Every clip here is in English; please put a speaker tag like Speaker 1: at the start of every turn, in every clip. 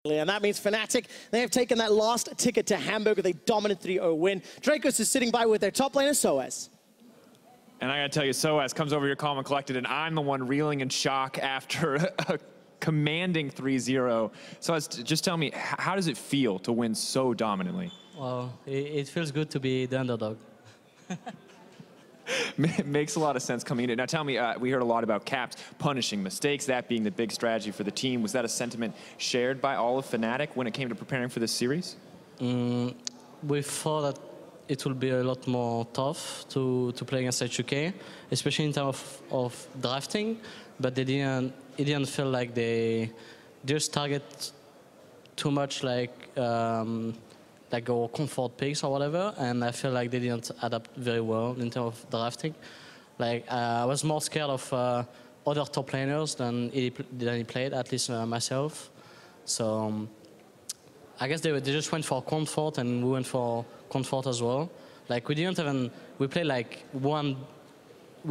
Speaker 1: And that means FNATIC, they have taken that last ticket to Hamburg with a dominant 3-0 win. JANKOS is sitting by with their top laner, SOAZ.
Speaker 2: And I gotta tell you, SOAZ comes over here calm and collected, and I'm the one reeling in shock after a commanding 3-0. SOAZ, just tell me, how does it feel to win so dominantly?
Speaker 3: Well, it feels good to be the underdog.
Speaker 2: Makes a lot of sense coming in. Now tell me, we heard a lot about caps punishing mistakes, that being the big strategy for the team. Was that a sentiment shared by all of FNATIC when it came to preparing for this series?
Speaker 3: We thought that it would be a lot more tough to play against H2K, especially in terms of drafting, but it didn't feel like they just target too much like our comfort picks or whatever, and I feel like they didn't adapt very well in terms of drafting. Like I was more scared of other top laners than he played, at least myself. So I guess they just went for comfort, and we went for comfort as well. Like we played like we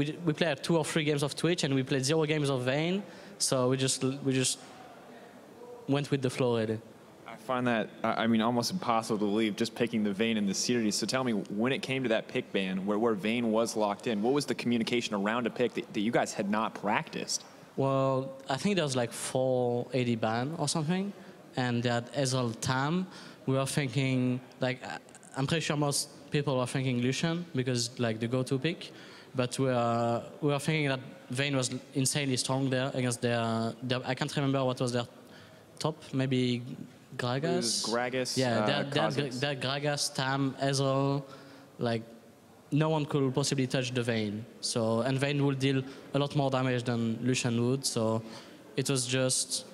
Speaker 3: played like 2 or 3 games of Twitch, and we played 0 games of Vayne. So we just went with the flow really.
Speaker 2: I find that, I mean, almost impossible to believe just picking the Vayne in the series. So tell me, when it came to that pick ban, where Vayne was locked in, what was the communication around a pick that you guys had not practiced?
Speaker 3: Well, I think there was like 4 AD ban or something, and they had Ezreal Tam. We were thinking, like, I'm pretty sure most people were thinking Lucian because like the go-to pick, but we were thinking that Vayne was insanely strong there against their I can't remember what was their top, maybe Gragas?
Speaker 2: Gragas,
Speaker 3: yeah, that Gragas, Tam, Ezreal, like no one could possibly touch the Vayne. So, and Vayne will deal a lot more damage than Lucian would. So it was just,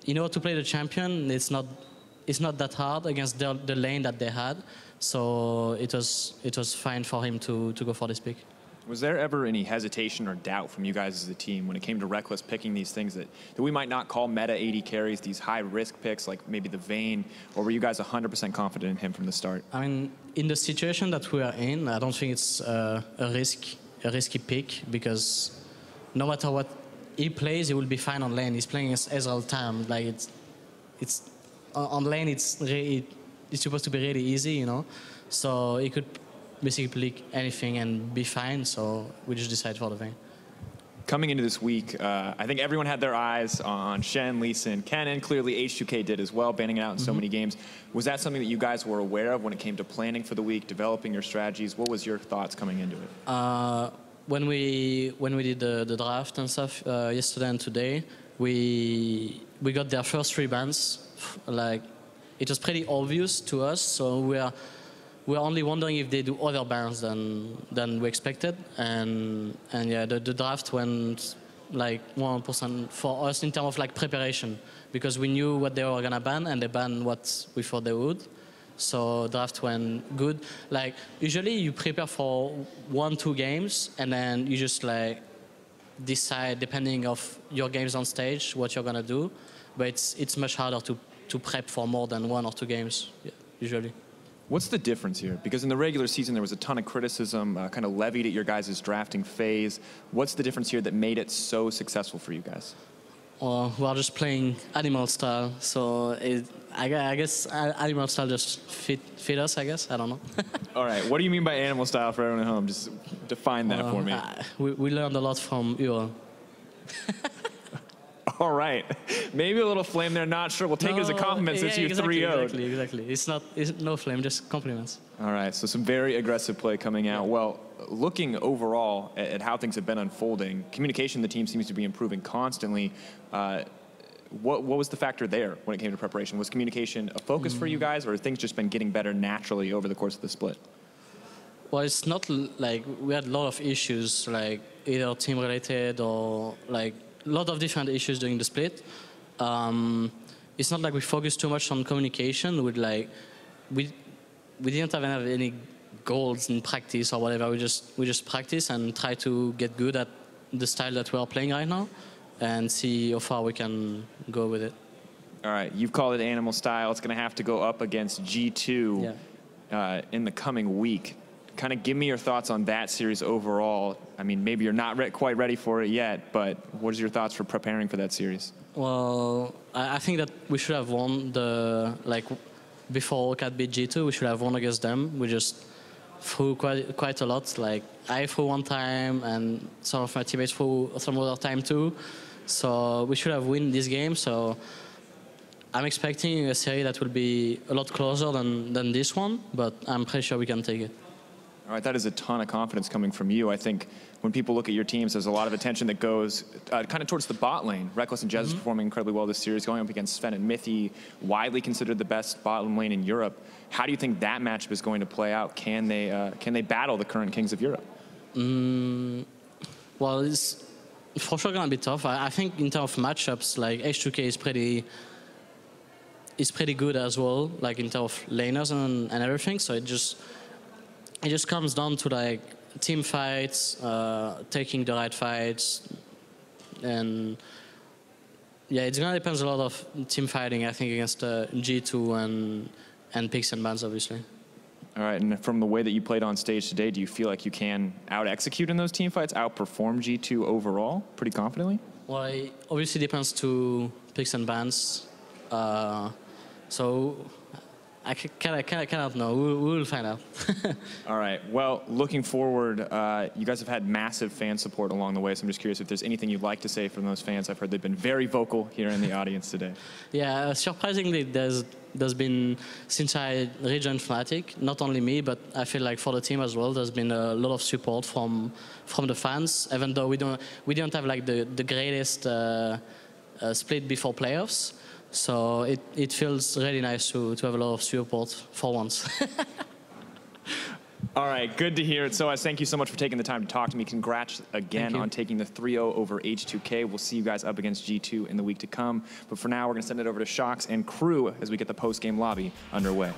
Speaker 3: you know, to play the champion, it's not that hard against the lane that they had. So it was fine for him to go for this pick.
Speaker 2: Was there ever any hesitation or doubt from you guys as a team when it came to Rekkless picking these things that we might not call meta AD carries, these high-risk picks like maybe the Vayne, or were you guys 100% confident in him from the start? I
Speaker 3: mean, in the situation that we are in, I don't think it's a risky pick, because no matter what he plays, he will be fine on lane. He's playing as Ezreal Tam. Like it's on lane, it's supposed to be really easy, you know. So he could basically pick anything and be fine, so we just decided for the Vayne.
Speaker 2: Coming into this week, I think everyone had their eyes on Shen, Lee Sin, Kennen. Clearly H2K did as well, banning it out in so many games. Was that something that you guys were aware of when it came to planning for the week, developing your strategies? What was your thoughts coming into it?
Speaker 3: When we did the draft and stuff yesterday and today, we got their first 3 bans. Like, it was pretty obvious to us, so we're only wondering if they do other bans than we expected, and yeah, the draft went like 100% for us in terms of like preparation, because we knew what they were gonna ban, and they banned what we thought they would. So draft went good. Like usually you prepare for 1-2 games, and then you just like decide depending of your games on stage what you're gonna do. But it's much harder to prep for more than 1 or 2 games usually.
Speaker 2: What's the difference here? Because in the regular season, there was a ton of criticism kind of levied at your guys' drafting phase. What's the difference here that made it so successful for you guys?
Speaker 3: Well, we are just playing animal style, so I guess animal style just fit us, I guess. I don't know.
Speaker 2: All right, what do you mean by animal style for everyone at home? Just define that for me.
Speaker 3: We learned a lot from EUL.
Speaker 2: All right. Maybe a little flame there, not sure. We'll take it as a compliment since you 3-0'd.
Speaker 3: Exactly. It's no flame, just compliments.
Speaker 2: All right, so some very aggressive play coming out. Well, looking overall at how things have been unfolding, communication in the team seems to be improving constantly. What was the factor there when it came to preparation? Was communication a focus for you guys, or have things just been getting better naturally over the course of the split?
Speaker 3: Well, it's not like we had a lot of issues, like either team related or like a lot of different issues during the split. It's not like we focused too much on communication. With like, we didn't have any goals in practice or whatever. We just practice and try to get good at the style that we are playing right now, and see how far we can go with it.
Speaker 2: All right, you've called it animal style. It's going to have to go up against G2 in the coming week. kind of give me your thoughts on that series overall. I mean, maybe you're not quite ready for it yet, but what is your thoughts for preparing for that series?
Speaker 3: Well, I think that we should have won before ODOAMNE beat G2, we should have won against them. We just threw quite a lot. Like, I threw one time, and some of my teammates threw some other time too. So we should have won this game. So I'm expecting a series that will be a lot closer than this one, but I'm pretty sure we can take it.
Speaker 2: All right, that is a ton of confidence coming from you. I think when people look at your teams, there's a lot of attention that goes kind of towards the bot lane. Rekkless and JESIZ performing incredibly well this series, going up against Sven and Mithy, widely considered the best bottom lane in Europe. How do you think that matchup is going to play out? Can they battle the current kings of Europe?
Speaker 3: Well, it's for sure going to be tough. I think in terms of matchups, like H2K is pretty good as well, like in terms of laners and everything. So it just comes down to like team fights, taking the right fights, and yeah, it's gonna depend a lot of team fighting, I think, against G2 and picks and bans, obviously.
Speaker 2: All right, and from the way that you played on stage today, do you feel like you can out-execute in those team fights, outperform G2 overall, pretty confidently?
Speaker 3: Well, it obviously depends to picks and bans, so I cannot know. We will find out.
Speaker 2: All right. Well, looking forward, you guys have had massive fan support along the way, so I'm just curious if there's anything you'd like to say from those fans. I've heard they've been very vocal here in the audience today. Yeah,
Speaker 3: surprisingly, there's been, since I rejoined FNATIC, not only me, but I feel like for the team as well, there's been a lot of support from the fans, even though we don't have like the greatest split before playoffs. So it feels really nice to have a lot of support for once.
Speaker 2: All right, good to hear it. SOAZ, thank you so much for taking the time to talk to me. Congrats again on taking the 3-0 over H2K. We'll see you guys up against G2 in the week to come. But for now, we're going to send it over to Shox and crew as we get the post-game lobby underway.